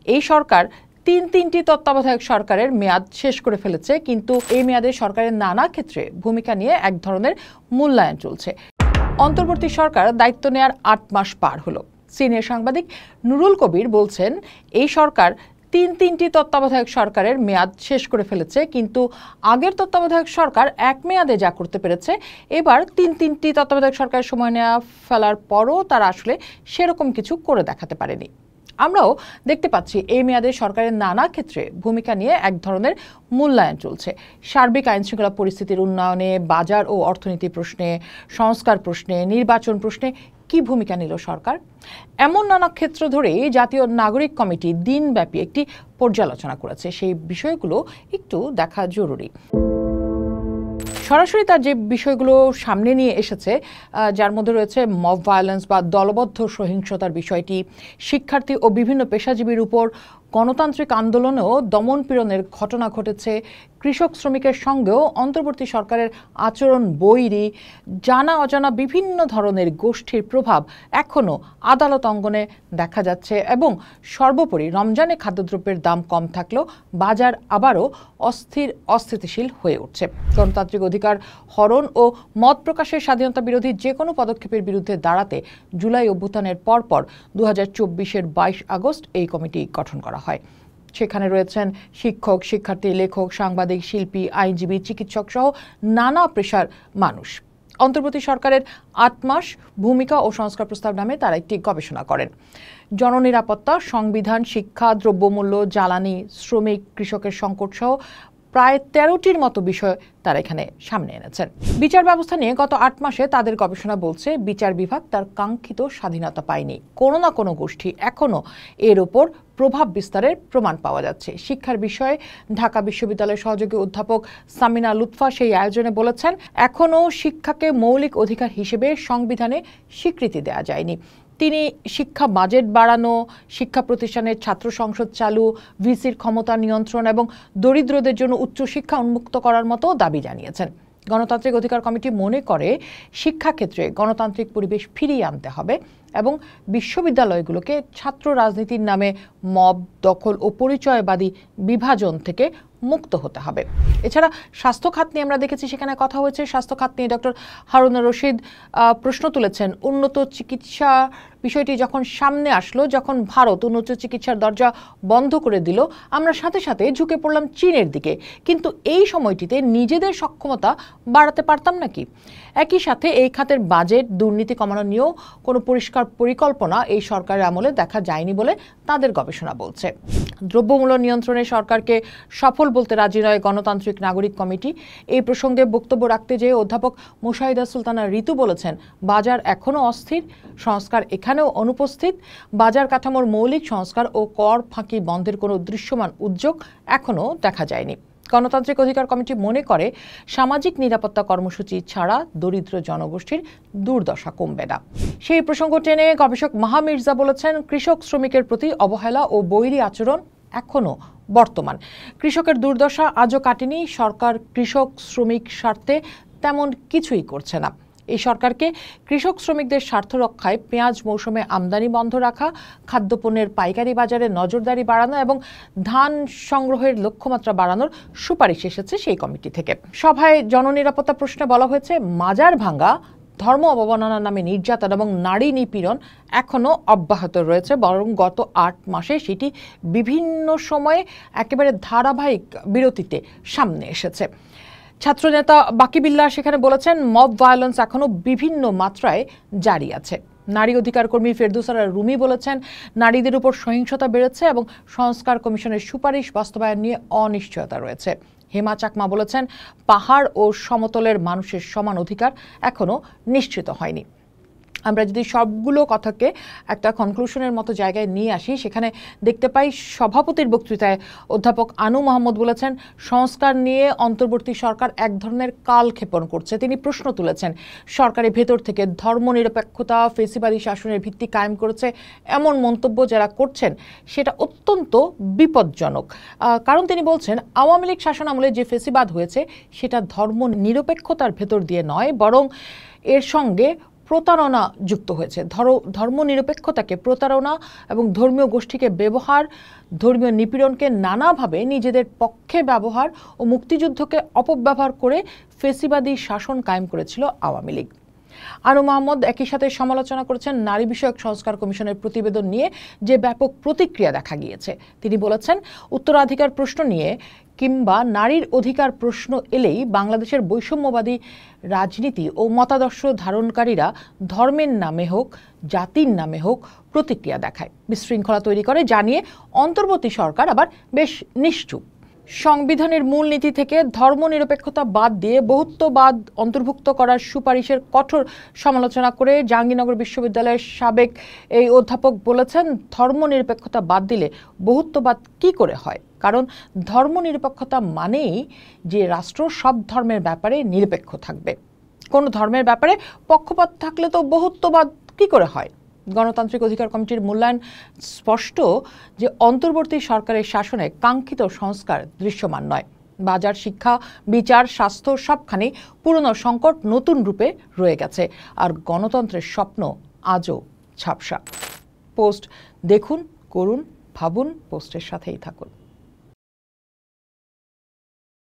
এই সরকার তিনটি তত্ত্বাবধায়ক সরকারের মেয়াদ শেষ করে ফেলেছে, কিন্তু এই মেয়াদে সরকারের নানা ক্ষেত্রে ভূমিকা নিয়ে এক ধরনের মূল্যায়ন চলছে। অন্তর্বর্তী সরকার দায়িত্ব নেওয়ার 8 মাস পার হলো। সিনিয়র সাংবাদিক নুরুল কবির বলছেন, এই সরকার তিনটি তত্ত্বাবধায়ক সরকারের মেয়াদ শেষ করে ফেলেছে, কিন্তু আগের তত্ত্বাবধায়ক সরকার এক মেয়াদে যা করতে পেরেছে, এবার তিনটি তত্ত্বাবধায়ক সরকারের সময় নেওয়া ফেলার পরও তারা আসলে সেরকম কিছু করে দেখাতে পারেনি। আমরাও দেখতে পাচ্ছি এই মেয়াদে সরকারের নানা ক্ষেত্রে ভূমিকা নিয়ে এক ধরনের মূল্যায়ন চলছে। সার্বিক আইনশৃঙ্খলা পরিস্থিতির উন্নয়নে, বাজার ও অর্থনীতি প্রশ্নে, সংস্কার প্রশ্নে, নির্বাচন প্রশ্নে কি ভূমিকা নিল সরকার, এমন নানা ক্ষেত্র ধরে জাতীয় নাগরিক কমিটি দিনব্যাপী একটি পর্যালোচনা করেছে। সেই বিষয়গুলো একটু দেখা জরুরি। সরাসরি তার যে বিষয়গুলো সামনে নিয়ে এসেছে, যার মধ্যে রয়েছে মব ভায়োলেন্স বা দলবদ্ধ সহিংসতার বিষয়টি, শিক্ষার্থী ও বিভিন্ন পেশাজীবীর উপর গণতান্ত্রিক আন্দোলনেও দমন পীড়নের ঘটনা ঘটেছে, কৃষক শ্রমিকের সঙ্গেও অন্তর্বর্তী সরকারের আচরণ বৈরী, জানা অজানা বিভিন্ন ধরনের গোষ্ঠীর প্রভাব এখনও আদালত অঙ্গনে দেখা যাচ্ছে, এবং সর্বোপরি রমজানে খাদ্যদ্রব্যের দাম কম থাকলেও বাজার আবারও অস্থিতিশীল হয়ে উঠছে। গণতান্ত্রিক অধিকার হরণ ও মত প্রকাশের স্বাধীনতা বিরোধী যে কোনো পদক্ষেপের বিরুদ্ধে দাঁড়াতে জুলাই অভ্যুত্থানের পরপর 2024-এর 22 আগস্ট এই কমিটি গঠন করা হয়। সেখানে রয়েছেন শিক্ষক, শিক্ষার্থী, লেখক, সাংবাদিক, শিল্পী, আইনজীবী, চিকিৎসক সহ নানা পেশার মানুষ। অন্তর্বর্তী সরকারের 8 মাস ভূমিকা ও সংস্কার প্রস্তাব নামে তারা একটি গবেষণা করেন। জননিরাপত্তা, সংবিধান, শিক্ষা, দ্রব্যমূল্য, জ্বালানি, শ্রমিক, কৃষকের সংকট সহ প্রায় 13টির মতো বিষয় তারা এখানে সামনে এনেছেন। বিচার ব্যবস্থা নিয়ে গত 8 মাসে তাদের গবেষণা বলছে, বিচার বিভাগ তার কাঙ্ক্ষিত স্বাধীনতা পায়নি। কোনো না কোনো গোষ্ঠী এখনও এর ওপর প্রভাব বিস্তারের প্রমাণ পাওয়া যাচ্ছে। শিক্ষার বিষয়ে ঢাকা বিশ্ববিদ্যালয়ের সহযোগী অধ্যাপক সামিনা লুৎফা সেই আয়োজনে বলেছেন, এখনও শিক্ষাকে মৌলিক অধিকার হিসেবে সংবিধানে স্বীকৃতি দেওয়া যায়নি। তিনি শিক্ষা বাজেট বাড়ানো, শিক্ষা প্রতিষ্ঠানের ছাত্র সংসদ চালু, ভিসির ক্ষমতা নিয়ন্ত্রণ এবং দরিদ্রদের জন্য উচ্চশিক্ষা উন্মুক্ত করার মতো দাবি জানিয়েছেন। গণতান্ত্রিক অধিকার কমিটি মনে করে, শিক্ষাক্ষেত্রে গণতান্ত্রিক পরিবেশ ফিরিয়ে আনতে হবে এবং বিশ্ববিদ্যালয়গুলোকে ছাত্র রাজনীতির নামে মব, দখল ও পরিচয়বাদী বিভাজন থেকে মুক্ত হতে হবে। এছাড়া স্বাস্থ্য খাত নিয়ে আমরা দেখেছি, সেখানে কথা হয়েছে। স্বাস্থ্য খাত নিয়ে ডক্টর হারুন রশিদ প্রশ্ন তুলেছেন, উন্নত চিকিৎসা বিষয়টি যখন সামনে আসলো, যখন ভারত উন্নত চিকিৎসার দরজা বন্ধ করে দিল, আমরা সাথে সাথে ঝুঁকে পড়লাম চীনের দিকে, কিন্তু এই সময়টিতে নিজেদের সক্ষমতা বাড়াতে পারতাম নাকি? একই সাথে এই খাতের বাজেট দুর্নীতি কমানো নিয়েও কোনো পরিষ্কার পরিকল্পনা এই সরকারের আমলে দেখা যায়নি বলে তাদের গবেষণা বলছে। দ্রব্যমূল্য নিয়ন্ত্রণে সরকারকে সফল বলতে রাজি নয় গণতান্ত্রিক নাগরিক কমিটি। এই প্রসঙ্গে বক্তব্য রাখতে যেয়ে অধ্যাপক মুশাহিদা সুলতানা ঋতু বলেছেন, বাজার এখনও অস্থির, সংস্কার এখানেও অনুপস্থিত। বাজার কাঠামোর মৌলিক সংস্কার ও কর ফাঁকি বন্ধের কোনো দৃশ্যমান উদ্যোগ এখনও দেখা যায়নি। গণতান্ত্রিক অধিকার কমিটি মনে করে, সামাজিক নিরাপত্তা কর্মসূচি ছাড়া দরিদ্র জনগোষ্ঠীর দুর্দশা কমবে না। সেই প্রসঙ্গ টেনে গবেষক মাহা মির্জা বলেছেন, কৃষক শ্রমিকের প্রতি অবহেলা ও বৈরী আচরণ এখনও বর্তমান। কৃষকের দুর্দশা আজও কাটেনি। সরকার কৃষক শ্রমিক স্বার্থে তেমন কিছুই করছে না। এই সরকারকে কৃষক শ্রমিকদের স্বার্থ রক্ষায় পেঁয়াজ মৌসুমে আমদানি বন্ধ রাখা, খাদ্যপণ্যের পাইকারি বাজারে নজরদারি বাড়ানো এবং ধান সংগ্রহের লক্ষ্যমাত্রা বাড়ানোর সুপারিশ এসেছে সেই কমিটি থেকে। সভায় জননিরাপত্তা প্রশ্নে বলা হয়েছে, মাজার ভাঙ্গা, ধর্ম অবমাননার নামে নির্যাতন এবং নারী নিপীড়ন এখনও অব্যাহত রয়েছে, বরং গত 8 মাসে সেটি বিভিন্ন সময়ে একেবারে ধারাবাহিক বিরতিতে সামনে এসেছে। ছাত্রনেতা বাকিবিল্লাহ সেখানে বলেছেন, মব ভায়োলেন্স এখনও বিভিন্ন মাত্রায় জারি আছে। নারী অধিকার কর্মী ফেরদৌসারা রুমি বলেছেন, নারীদের উপর সহিংসতা বেড়েছে এবং সংস্কার কমিশনের সুপারিশ বাস্তবায়ন নিয়ে অনিশ্চয়তা রয়েছে। হেমা চাকমা বলেছেন, পাহাড় ও সমতলের মানুষের সমান অধিকার এখনও নিশ্চিত হয়নি। আমরা যদি সবগুলো কথাকে একটা কনক্লুশনের মতো জায়গায় নিয়ে আসি, সেখানে দেখতে পাই সভাপতির বক্তৃতায় অধ্যাপক আনু মোহাম্মদ বলেছেন, সংস্কার নিয়ে অন্তর্বর্তী সরকার এক ধরনের কালক্ষেপণ করছে। তিনি প্রশ্ন তুলেছেন, সরকারের ভেতর থেকে ধর্মনিরপেক্ষতা, ফেসিবাদী শাসনের ভিত্তি কায়েম করেছে এমন মন্তব্য যারা করছেন সেটা অত্যন্ত বিপজ্জনক। কারণ তিনি বলছেন, আওয়ামী লীগ শাসনামলে যে ফেসিবাদ হয়েছে সেটা ধর্ম নিরপেক্ষতার ভেতর দিয়ে নয়, বরং এর সঙ্গে প্রতারণা যুক্ত হয়েছে। ধর্মনিরপেক্ষতাকে প্রতারণা এবং ধর্মীয় গোষ্ঠীকে ব্যবহার, ধর্মীয় নিপীড়নকে নানাভাবে নিজেদের পক্ষে ব্যবহার ও মুক্তিযুদ্ধকে অপব্যবহার করে ফেসিবাদী শাসন কায়েম করেছিল আওয়ামী লীগ। আনু মাহমুদ একই সাথে সমালোচনা করেছেন নারী বিষয়ক সংস্কার কমিশনের প্রতিবেদন নিয়ে যে ব্যাপক প্রতিক্রিয়া দেখা গিয়েছে। তিনি বলেছেন, উত্তরাধিকার প্রশ্ন নিয়ে কিংবা নারীর অধিকার প্রশ্ন এলেই বাংলাদেশের বৈষম্যবাদী রাজনীতি ও মতাদর্শ ধারণকারীরা ধর্মের নামে হোক, জাতির নামে হোক প্রতিক্রিয়া দেখায়, বিশৃঙ্খলা তৈরি করে, জানিয়ে অন্তর্বর্তী সরকার আবার বেশ নিশ্চুপ। সংবিধানের মূলনীতি থেকে ধর্মনিরপেক্ষতা বাদ দিয়ে বহুত্ববাদ অন্তর্ভুক্ত করার সুপারিশের কঠোর সমালোচনা করে জাহাঙ্গীরনগর বিশ্ববিদ্যালয়ের সাবেক এই অধ্যাপক বলেছেন, ধর্মনিরপেক্ষতা বাদ দিলে বহুত্ববাদ কি করে হয়? কারণ ধর্মনিরপেক্ষতা মানেই যে রাষ্ট্র সব ধর্মের ব্যাপারে নিরপেক্ষ থাকবে। কোনো ধর্মের ব্যাপারে পক্ষপাত থাকলে তো বহুত্ববাদ কি করে হয়? গণতান্ত্রিক অধিকার কমিটির মূল্যায়ন স্পষ্ট যে অন্তর্বর্তী সরকারের শাসনে কাঙ্ক্ষিত সংস্কার দৃশ্যমান নয়। বাজার, শিক্ষা, বিচার, স্বাস্থ্য সবখানে পুরনো সংকট নতুন রূপে রয়ে গেছে, আর গণতন্ত্রের স্বপ্ন আজও ঝাপসা। পোস্ট দেখুন, করুন, ভাবুন। পোস্টের সাথেই থাকুন।